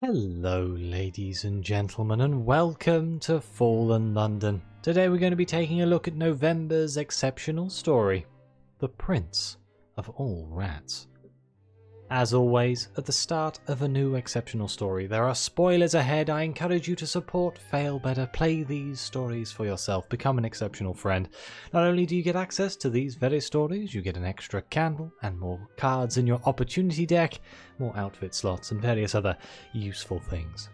Hello ladies and gentlemen, and welcome to Fallen London. Today we're going to be taking a look at November's exceptional story, The Prince of All Rats. As always, at the start of a new exceptional story, there are spoilers ahead. I encourage you to support Failbetter, play these stories for yourself, become an exceptional friend. Not only do you get access to these very stories, you get an extra candle and more cards in your opportunity deck, more outfit slots and various other useful things.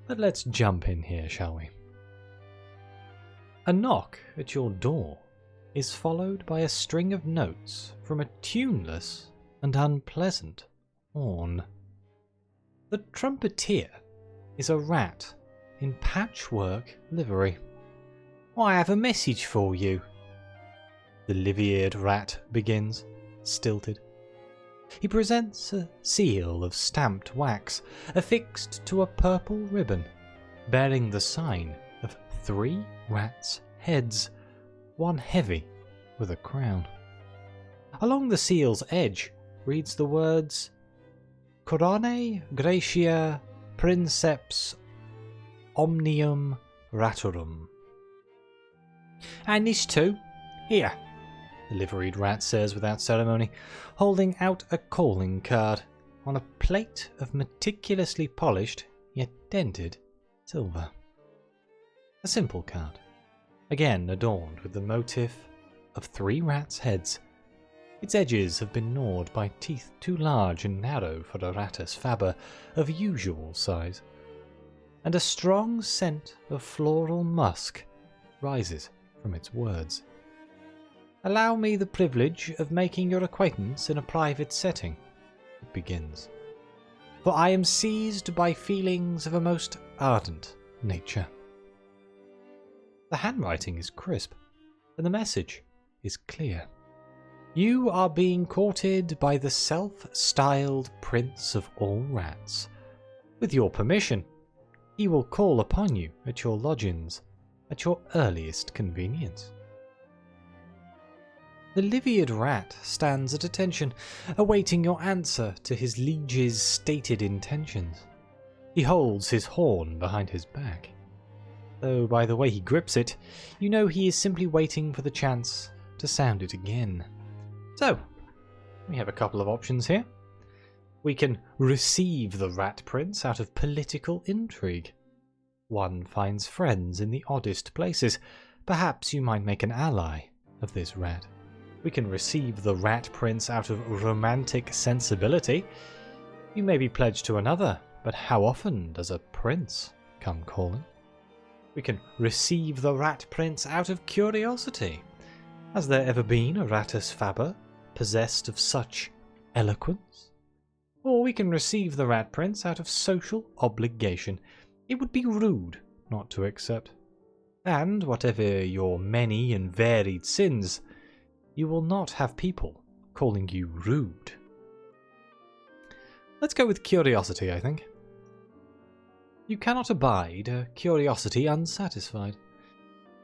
But let's jump in here, shall we? A knock at your door is followed by a string of notes from a tuneless and unpleasant horn. The trumpeter is a rat in patchwork livery. "I have a message for you," the livered rat begins, stilted. He presents a seal of stamped wax affixed to a purple ribbon, bearing the sign of 3 rats' heads, one heavy with a crown. Along the seal's edge reads the words Corone Gratia Princeps Omnium Raturum. "And this too? Here," the liveried rat says without ceremony, holding out a calling card on a plate of meticulously polished yet dented silver. A simple card, again adorned with the motif of 3 rats' heads. Its edges have been gnawed by teeth too large and narrow for a Rattus faber of usual size, and a strong scent of floral musk rises from its words. "Allow me the privilege of making your acquaintance in a private setting," it begins, "for I am seized by feelings of a most ardent nature." The handwriting is crisp, and the message is clear. You are being courted by the self-styled Prince of All Rats. With your permission, he will call upon you at your lodgings at your earliest convenience. The livered rat stands at attention, awaiting your answer to his liege's stated intentions. He holds his horn behind his back, though by the way he grips it, you know he is simply waiting for the chance to sound it again. So, we have a couple of options here. We can receive the Rat Prince out of political intrigue. One finds friends in the oddest places. Perhaps you might make an ally of this rat. We can receive the Rat Prince out of romantic sensibility. You may be pledged to another, but how often does a prince come calling? We can receive the Rat Prince out of curiosity. Has there ever been a Rattus faber possessed of such eloquence? Or we can receive the Rat Prince out of social obligation. It would be rude not to accept. And whatever your many and varied sins, you will not have people calling you rude. Let's go with curiosity, I think. You cannot abide a curiosity unsatisfied.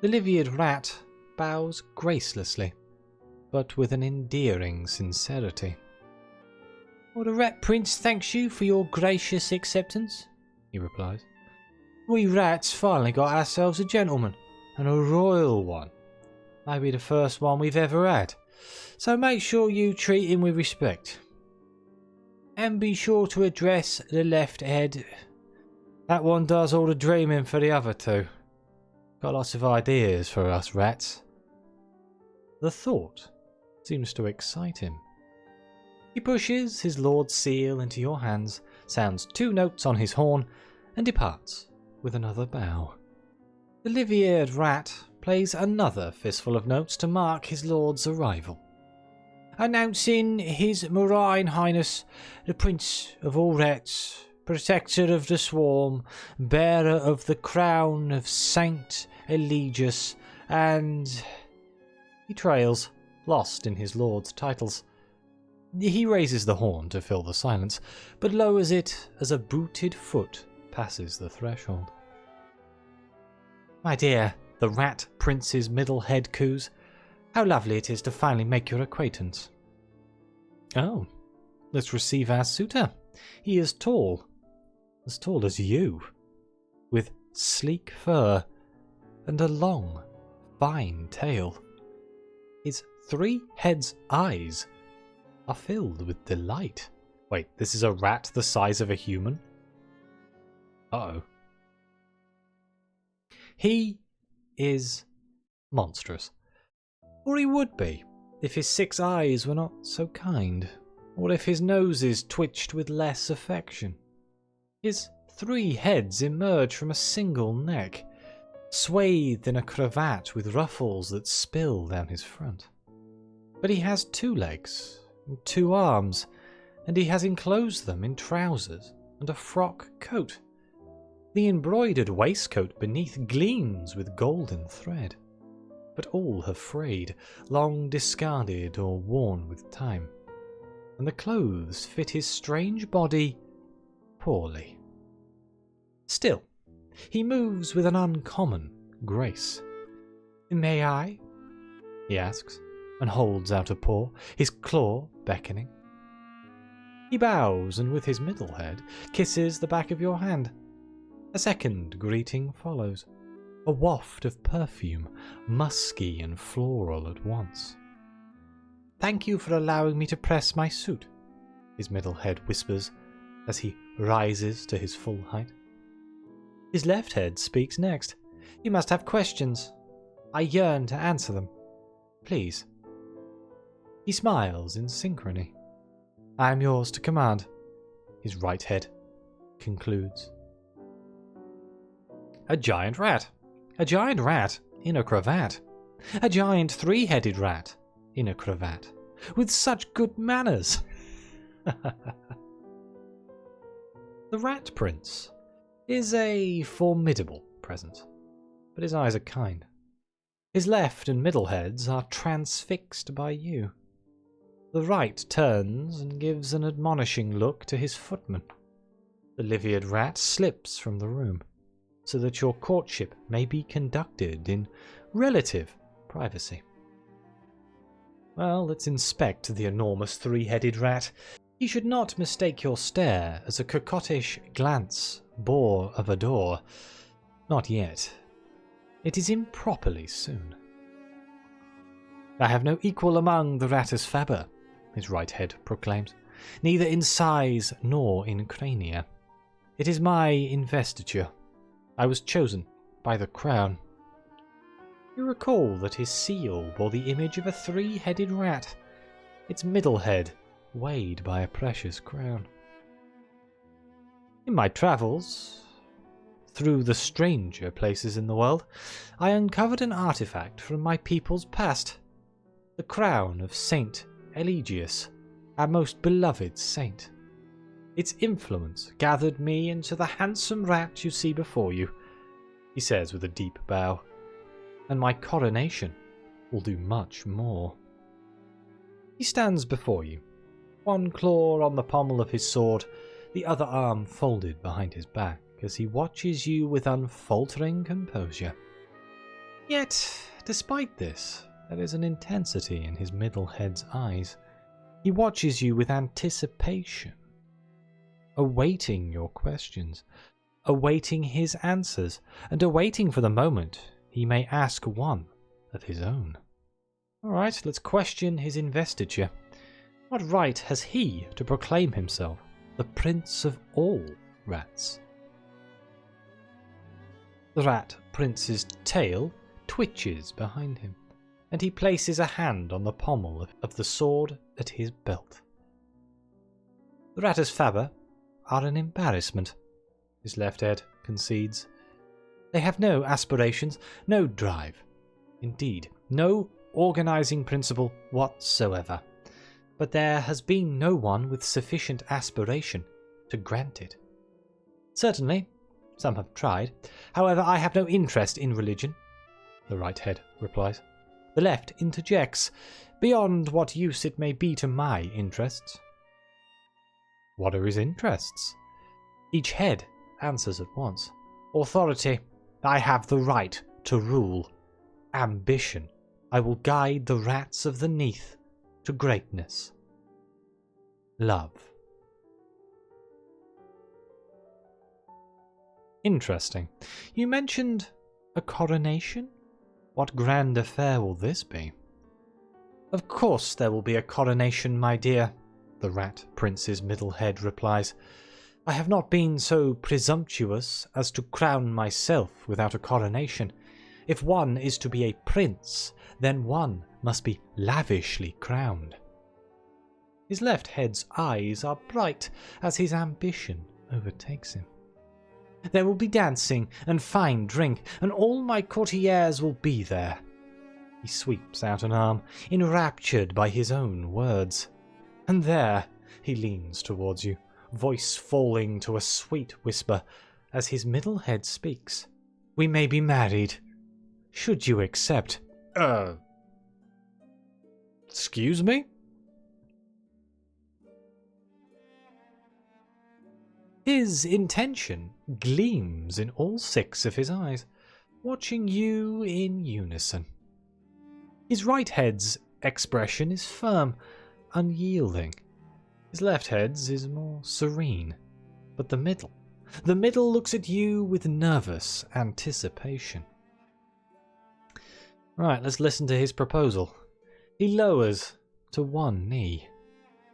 The livered rat bows gracelessly, but with an endearing sincerity. "Well, the Rat Prince thanks you for your gracious acceptance," he replies. "We rats finally got ourselves a gentleman, and a royal one. Maybe the first one we've ever had. So make sure you treat him with respect. And be sure to address the left head. That one does all the dreaming for the other 2. Got lots of ideas for us rats." The thought seems to excite him. He pushes his lord's seal into your hands, sounds 2 notes on his horn, and departs with another bow. The livered rat plays another fistful of notes to mark his lord's arrival. "Announcing His Marine Highness, the Prince of All Rats, Protector of the Swarm, Bearer of the Crown of Saint Eligius, and..." He trails, lost in his lord's titles. He raises the horn to fill the silence, but lowers it as a booted foot passes the threshold. "My dear," the Rat Prince's middle head coos, "how lovely it is to finally make your acquaintance." "Oh, let's receive our suitor. He is tall, as tall as you, with sleek fur and a long, fine tail. His 3 heads' eyes are filled with delight. Wait, this is a rat the size of a human? Uh-oh. He is monstrous. Or he would be, if his 6 eyes were not so kind, or if his noses twitched with less affection. His 3 heads emerge from a single neck, swathed in a cravat with ruffles that spill down his front. But he has 2 legs, and 2 arms, and he has enclosed them in trousers and a frock coat. The embroidered waistcoat beneath gleams with golden thread, but all have frayed, long discarded or worn with time, and the clothes fit his strange body poorly. Still, he moves with an uncommon grace. "May I?" he asks, and holds out a paw, his claw beckoning. He bows and with his middle head kisses the back of your hand. A second greeting follows, a waft of perfume, musky and floral at once. "Thank you for allowing me to press my suit," his middle head whispers as he rises to his full height. His left head speaks next. "You must have questions. I yearn to answer them. Please." He smiles in synchrony. "I am yours to command," his right head concludes. A giant rat. A giant rat in a cravat. A giant 3-headed rat in a cravat. With such good manners. The Rat Prince is a formidable presence, but his eyes are kind. His left and middle heads are transfixed by you. The right turns and gives an admonishing look to his footman. The livered rat slips from the room, so that your courtship may be conducted in relative privacy. Well, let's inspect the enormous 3-headed rat. He should not mistake your stare as a coquettish glance bore of a door. Not yet. It is improperly soon. "I have no equal among the Rattus faber," his right head proclaims, "neither in size nor in crania. It is my investiture. I was chosen by the crown." You recall that his seal bore the image of a 3-headed rat, its middle head weighed by a precious crown. In my travels through the stranger places in the world, I uncovered an artifact from my people's past, the crown of Saint Eligius, our most beloved saint. Its influence gathered me into the handsome rat you see before you, he says with a deep bow, and my coronation will do much more. He stands before you, one claw on the pommel of his sword, the other arm folded behind his back as he watches you with unfaltering composure. Yet, despite this, there is an intensity in his middle head's eyes. He watches you with anticipation, awaiting your questions, awaiting his answers, and awaiting for the moment he may ask one of his own. Alright, let's question his investiture. What right has he to proclaim himself the prince of all rats? The rat prince's tail twitches behind him, and he places a hand on the pommel of the sword at his belt. The Rattus faber are an embarrassment, his left head concedes. They have no aspirations, no drive. Indeed, no organizing principle whatsoever. But there has been no one with sufficient aspiration to grant it. Certainly, some have tried. However, I have no interest in religion, the right head replies. The left interjects, beyond what use it may be to my interests. What are his interests? Each head answers at once. Authority. I have the right to rule. Ambition. I will guide the rats of the Neath to greatness. Love. Interesting. You mentioned a coronation? What grand affair will this be? Of course there will be a coronation, my dear, the rat prince's middle head replies. I have not been so presumptuous as to crown myself without a coronation. If one is to be a prince, then one must be lavishly crowned. His left head's eyes are bright as his ambition overtakes him. There will be dancing and fine drink, and all my courtiers will be there. He sweeps out an arm, enraptured by his own words. And there, he leans towards you, voice falling to a sweet whisper as his middle head speaks. We may be married. Should you accept? Excuse me? His intention gleams in all 6 of his eyes, watching you in unison. His right head's expression is firm, unyielding. His left head's is more serene. But the middle looks at you with nervous anticipation. Right, let's listen to his proposal. He lowers to one knee.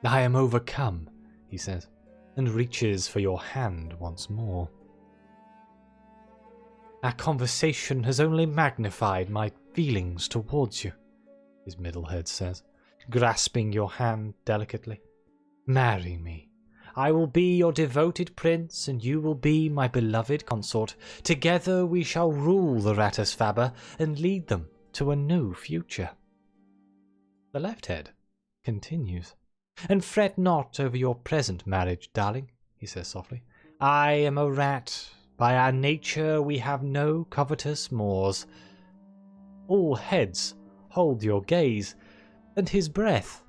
I am overcome, he says, and reaches for your hand once more. Our conversation has only magnified my feelings towards you, his middle head says, grasping your hand delicately. Marry me. I will be your devoted prince, and you will be my beloved consort. Together we shall rule the Rattus faber and lead them to a new future. The left head continues. And fret not over your present marriage, darling, he says softly. I am a rat. By our nature we have no covetous mores. All heads hold your gaze, and his breath,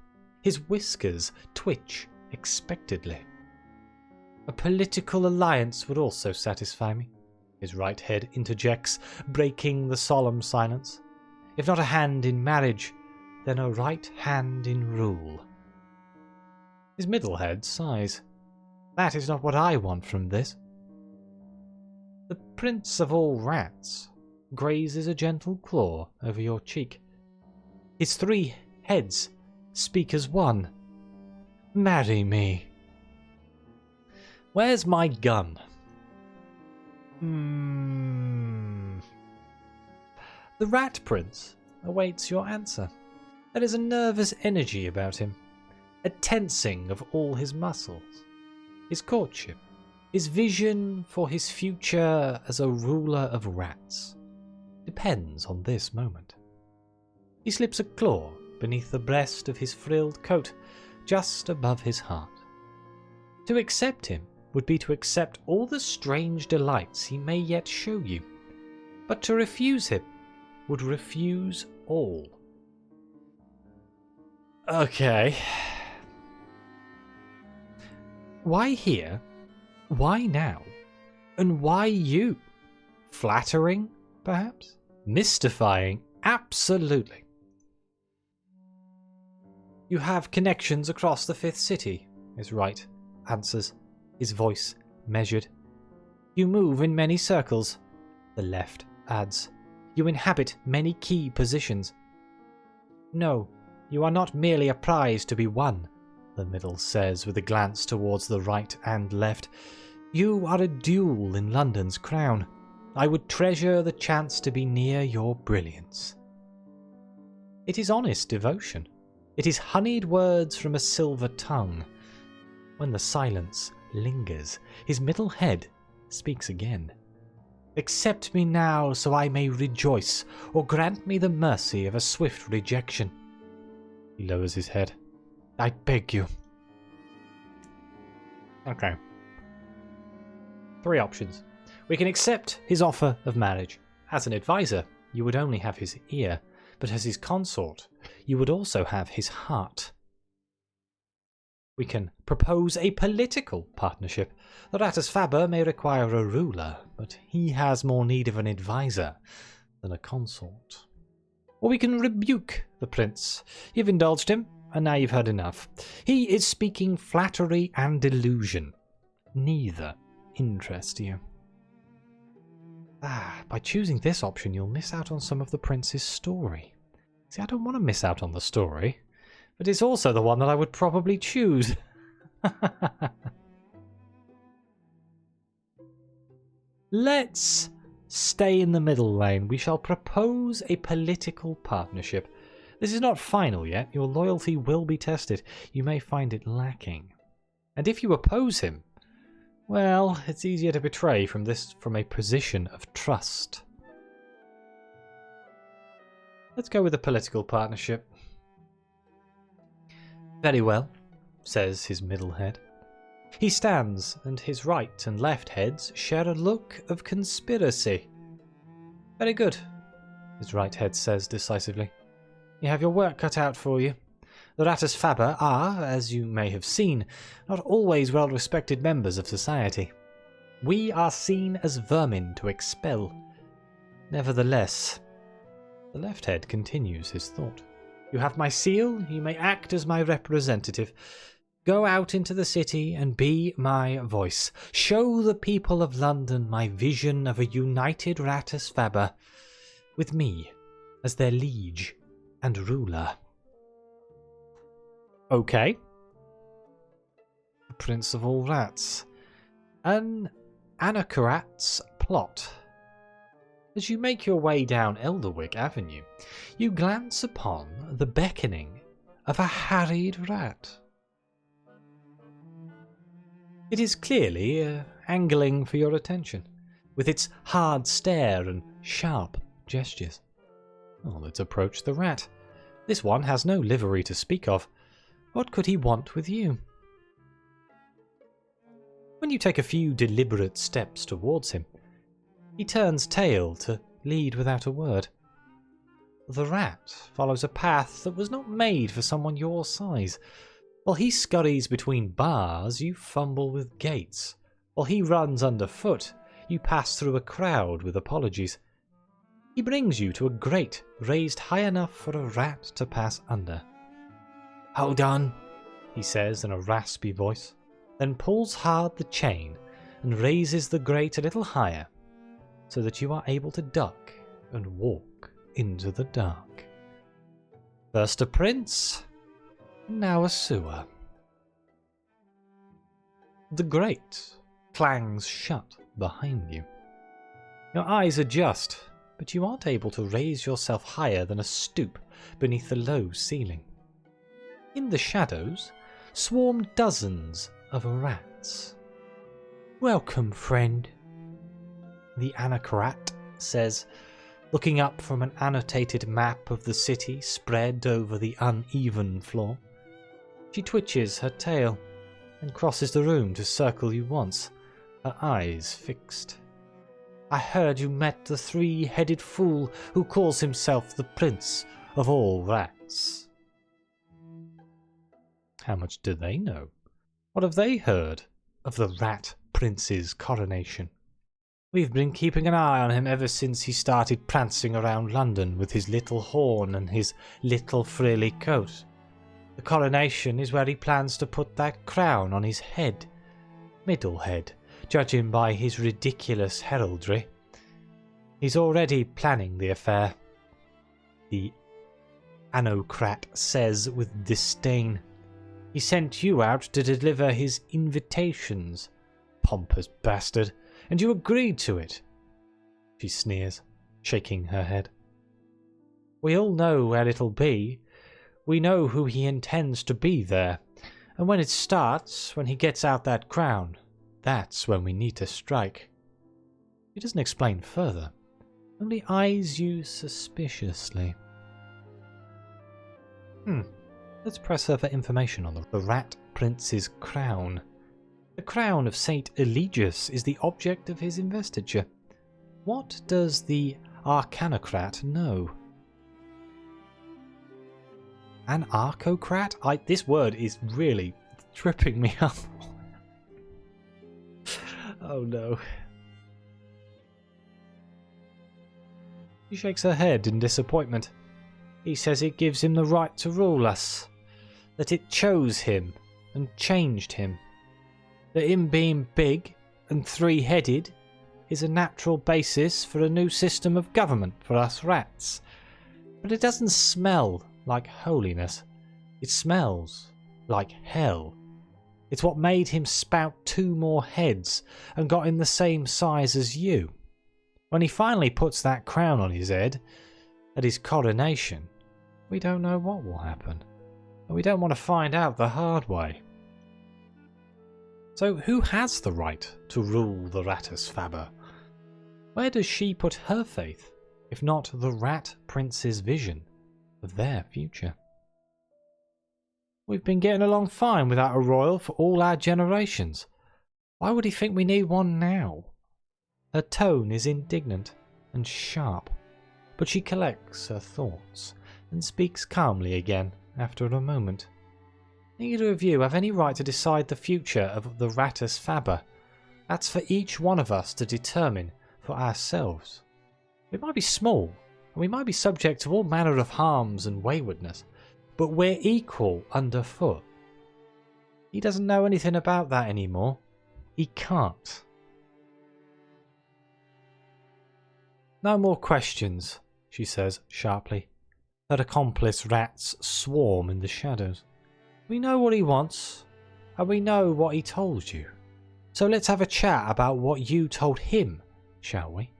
his whiskers twitch expectedly. A political alliance would also satisfy me, his right head interjects, breaking the solemn silence. If not a hand in marriage, then a right hand in rule. His middle head sighs. That is not what I want from this. The prince of all rats grazes a gentle claw over your cheek. His 3 heads speak as one. Marry me. Where's my gun? The rat prince awaits your answer. There is a nervous energy about him, a tensing of all his muscles. His courtship, his vision for his future as a ruler of rats, depends on this moment. He slips a claw beneath the breast of his frilled coat, just above his heart. To accept him would be to accept all the strange delights he may yet show you, but to refuse him would refuse all. Okay. Why here? Why now? And why you? Flattering, perhaps? Mystifying? Absolutely. You have connections across the 5th city, his right answers, his voice measured. You move in many circles, the left adds. You inhabit many key positions. No, you are not merely a prize to be won, the middle says with a glance towards the right and left. You are a jewel in London's crown. I would treasure the chance to be near your brilliance. It is honest devotion. It is honeyed words from a silver tongue. When the silence lingers, his middle head speaks again. Accept me now so I may rejoice, or grant me the mercy of a swift rejection. He lowers his head. I beg you. Okay. 3 options. We can accept his offer of marriage. As an advisor, you would only have his ear, but as his consort, you would also have his heart. We can propose a political partnership. The Rattus faber may require a ruler, but he has more need of an advisor than a consort. Or we can rebuke the prince. You've indulged him, and now you've heard enough. He is speaking flattery and delusion. Neither interest you. By choosing this option, you'll miss out on some of the prince's story. See, I don't want to miss out on the story, but it's also the one that I would probably choose. Let's stay in the middle lane. We shall propose a political partnership. This is not final yet. Your loyalty will be tested. You may find it lacking. And if you oppose him, well, it's easier to betray from a position of trust. Let's go with a political partnership. Very well, says his middle head. He stands, and his right and left heads share a look of conspiracy. Very good, his right head says decisively. You have your work cut out for you. The Rattus faber are, as you may have seen, not always well-respected members of society. We are seen as vermin to expel. Nevertheless, the left head continues his thought. You have my seal, you may act as my representative. Go out into the city and be my voice. Show the people of London my vision of a united Rattus faber, with me as their liege and ruler. Okay. The Prince of all Rats. An Anachorats plot. As you make your way down Elderwick Avenue, you glance upon the beckoning of a harried rat. It is clearly angling for your attention, with its hard stare and sharp gestures. Oh, let's approach the rat. This one has no livery to speak of. What could he want with you? When you take a few deliberate steps towards him, he turns tail to lead without a word. The rat follows a path that was not made for someone your size. While he scurries between bars, you fumble with gates. While he runs underfoot, you pass through a crowd with apologies. He brings you to a grate raised high enough for a rat to pass under. Hold on, he says in a raspy voice, then pulls hard the chain and raises the grate a little higher, so that you are able to duck and walk into the dark. First a prince, now a sewer. The grate clangs shut behind you. Your eyes adjust, but you aren't able to raise yourself higher than a stoop beneath the low ceiling. In the shadows swarm dozens of rats. Welcome, friend, the Anachorat says, looking up from an annotated map of the city spread over the uneven floor. She twitches her tail and crosses the room to circle you once, her eyes fixed. I heard you met the three-headed fool who calls himself the Prince of all Rats. How much do they know? What have they heard of the Rat Prince's coronation? We've been keeping an eye on him ever since he started prancing around London with his little horn and his little frilly coat. The coronation is where he plans to put that crown on his head. Middle head, judging by his ridiculous heraldry. He's already planning the affair, the Anocrat says with disdain. He sent you out to deliver his invitations, pompous bastard, and you agreed to it. She sneers, shaking her head. We all know where it'll be. We know who he intends to be there. And when it starts, when he gets out that crown, that's when we need to strike. He doesn't explain further, only eyes you suspiciously. Let's press her for information on the Rat Prince's crown. The crown of Saint Eligius is the object of his investiture. What does the Arcanocrat know? An Arcocrat? This word is really tripping me up. Oh no. She shakes her head in disappointment. He says it gives him the right to rule us. That it chose him and changed him. That him being big and three-headed is a natural basis for a new system of government for us rats. But it doesn't smell like holiness. It smells like hell. It's what made him spout 2 more heads and got him the same size as you. When he finally puts that crown on his head, at his coronation, we don't know what will happen. And we don't want to find out the hard way. So who has the right to rule the Rattus faber? Where does she put her faith, if not the Rat Prince's vision of their future? We've been getting along fine without a royal for all our generations. Why would he think we need one now? Her tone is indignant and sharp, but she collects her thoughts and speaks calmly again after a moment. Neither of you have any right to decide the future of the Rattus faber. That's for each one of us to determine for ourselves. We might be small, and we might be subject to all manner of harms and waywardness, but we're equal underfoot. He doesn't know anything about that anymore. He can't. No more questions, she says sharply. Her accomplice rats swarm in the shadows. We know what he wants, and we know what he told you. So let's have a chat about what you told him, shall we?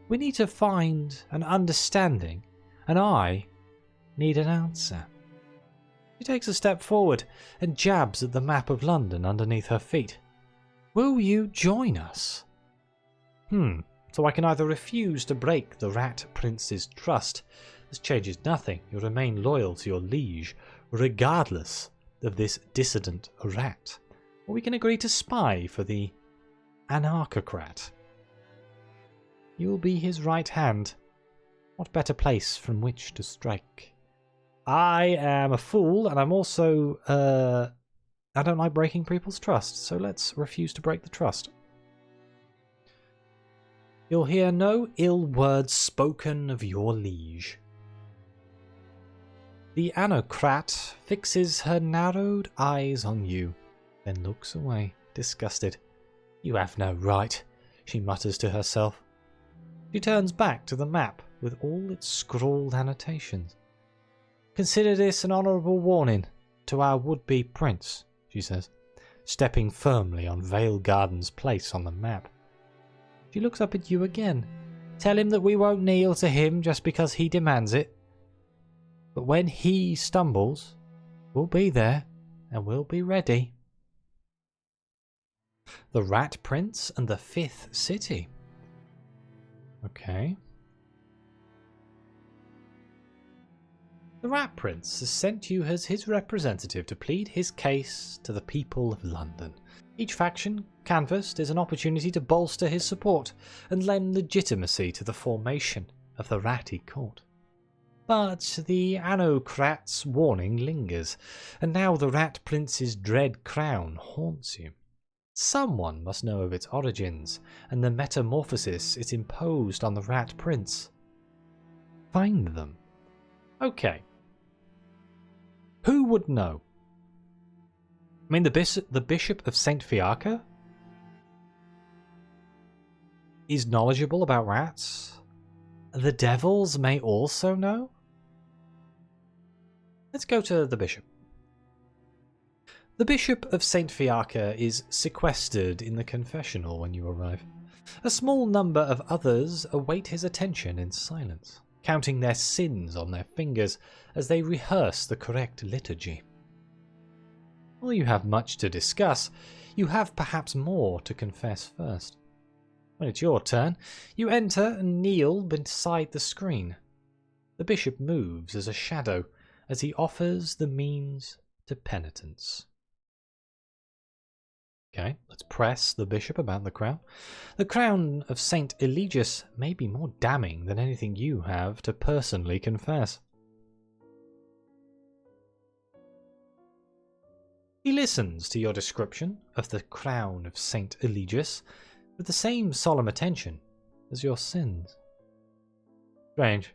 We need to find an understanding, and I need an answer. She takes a step forward and jabs at the map of London underneath her feet. Will you join us? So I can either refuse to break the Rat Prince's trust. This changes nothing. You remain loyal to your liege, regardless of this dissident rat. Or we can agree to spy for the anarchocrat. You will be his right hand. What better place from which to strike? I am a fool, and I'm also, I don't like breaking people's trust, so let's refuse to break the trust. You'll hear no ill words spoken of your liege. The anarchocrat fixes her narrowed eyes on you, then looks away, disgusted. You have no right, she mutters to herself. She turns back to the map with all its scrawled annotations. Consider this an honourable warning to our would-be prince, she says, stepping firmly on Vale Garden's place on the map. She looks up at you again. Tell him that we won't kneel to him just because he demands it. But when he stumbles, we'll be there and we'll be ready. The Rat Prince and the 5th City. Okay. The Rat Prince has sent you as his representative to plead his case to the people of London. Each faction canvassed is an opportunity to bolster his support and lend legitimacy to the formation of the Ratty Court. But the anarchocrat's warning lingers, and now the Rat Prince's dread crown haunts you. Someone must know of its origins and the metamorphosis it imposed on the Rat Prince. Find them. Okay. Who would know? I mean, the Bishop of St. Fiacre is knowledgeable about rats. The devils may also know. Let's go to the Bishop. The Bishop of St. Fiacre is sequestered in the confessional when you arrive. A small number of others await his attention in silence, counting their sins on their fingers as they rehearse the correct liturgy. While you have much to discuss, you have perhaps more to confess first. When it's your turn, you enter and kneel beside the screen. The bishop moves as a shadow as he offers the means to penitence. Okay, let's press the bishop about the crown. The crown of St. Eligius may be more damning than anything you have to personally confess. He listens to your description of the crown of St. Eligius with the same solemn attention as your sins. Strange.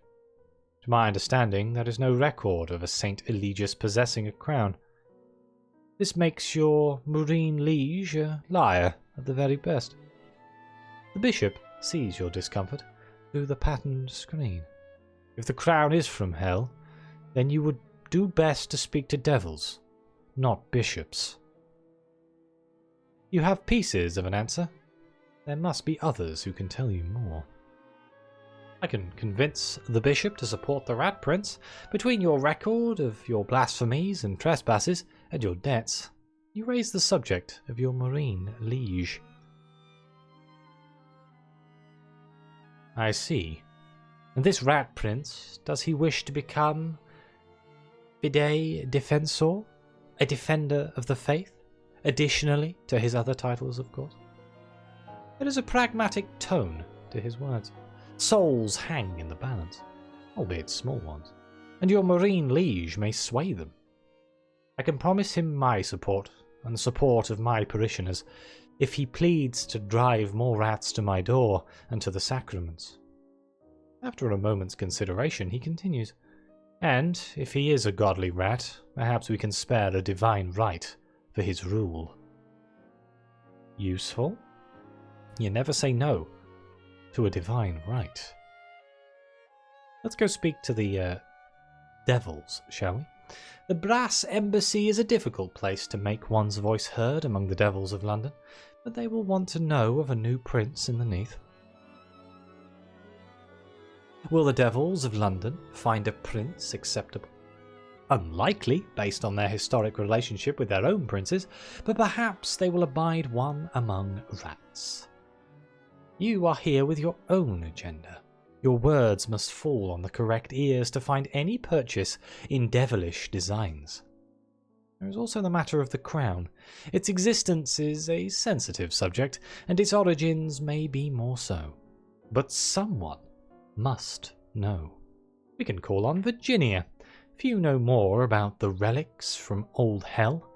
To my understanding, there is no record of a St. Eligius possessing a crown. This makes your marine liege a liar at the very best. The bishop sees your discomfort through the patterned screen. If the crown is from hell, then you would do best to speak to devils, not bishops. You have pieces of an answer. There must be others who can tell you more. I can convince the bishop to support the Rat Prince. Between your record of your blasphemies and trespasses and your debts, you raise the subject of your marine liege. I see. And this Rat Prince, does he wish to become fidei defensor, a defender of the faith, additionally to his other titles, of course? There is a pragmatic tone to his words. Souls hang in the balance, albeit small ones, and your marine liege may sway them. I can promise him my support, and the support of my parishioners, if he pleads to drive more rats to my door and to the sacraments. After a moment's consideration, he continues, and if he is a godly rat, perhaps we can spare a divine right for his rule. Useful? You never say no to a divine right. Let's go speak to the devils, shall we? The brass embassy is a difficult place to make one's voice heard among the devils of London, but they will want to know of a new prince in the Neath. Will the devils of London find a prince acceptable? Unlikely, based on their historic relationship with their own princes, but perhaps they will abide one among rats. You are here with your own agenda. Your words must fall on the correct ears to find any purchase in devilish designs. There is also the matter of the crown. Its existence is a sensitive subject, and its origins may be more so. But someone must know. We can call on Virginia. Few know more about the relics from old hell.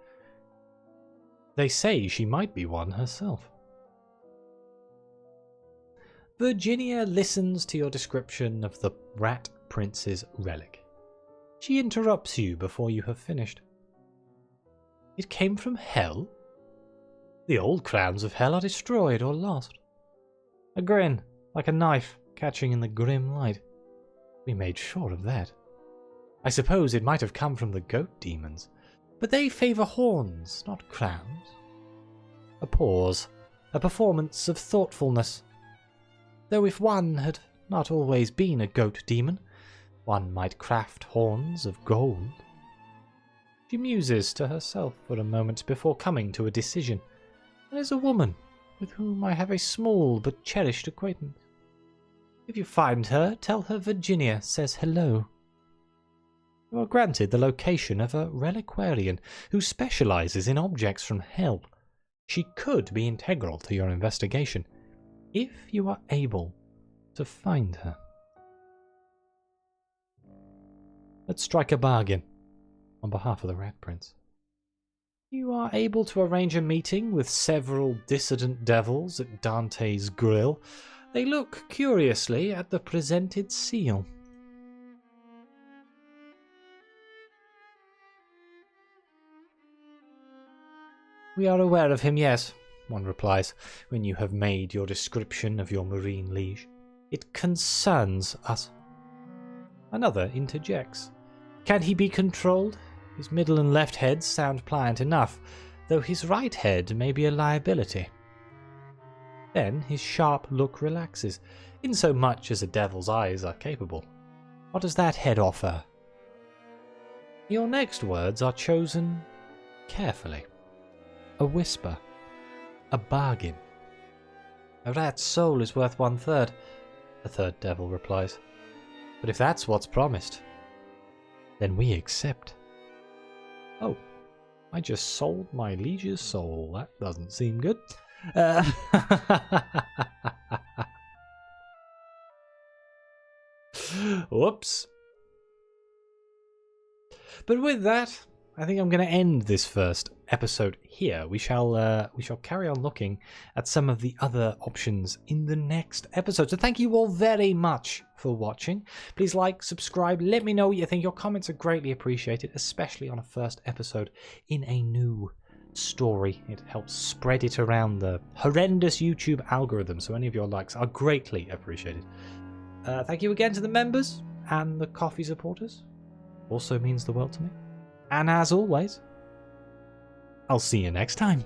They say she might be one herself. Virginia listens to your description of the Rat Prince's relic. She interrupts you before you have finished. It came from hell? The old crowns of hell are destroyed or lost. A grin, like a knife, catching in the grim light. We made sure of that. I suppose it might have come from the goat demons, but they favour horns, not crowns. A pause, a performance of thoughtfulness. Though if one had not always been a goat demon, one might craft horns of gold. She muses to herself for a moment before coming to a decision. There is a woman with whom I have a small but cherished acquaintance. If you find her, tell her Virginia says hello. You are granted the location of a reliquarian who specializes in objects from hell. She could be integral to your investigation, if you are able to find her. Let's strike a bargain on behalf of the Rat Prince. You are able to arrange a meeting with several dissident devils at Dante's Grill. They look curiously at the presented seal. We are aware of him, yes, one replies, when you have made your description of your marine liege. It concerns us. Another interjects. Can he be controlled? His middle and left heads sound pliant enough, though his right head may be a liability. Then his sharp look relaxes, insomuch as a devil's eyes are capable. What does that head offer? Your next words are chosen carefully. A whisper. A bargain. A rat's soul is worth 1/3, the third devil replies. But if that's what's promised, then we accept. Oh, I just sold my liege's soul. That doesn't seem good. Whoops. But with that, I think I'm going to end this first episode here. We shall carry on looking at some of the other options in the next episode. So thank you all very much for watching. Please like, subscribe, let me know what you think. Your comments are greatly appreciated, especially on a first episode in a new story. It helps spread it around the horrendous YouTube algorithm, so any of your likes are greatly appreciated. Thank you again to the members and the coffee supporters. Also means the world to me. And as always, I'll see you next time.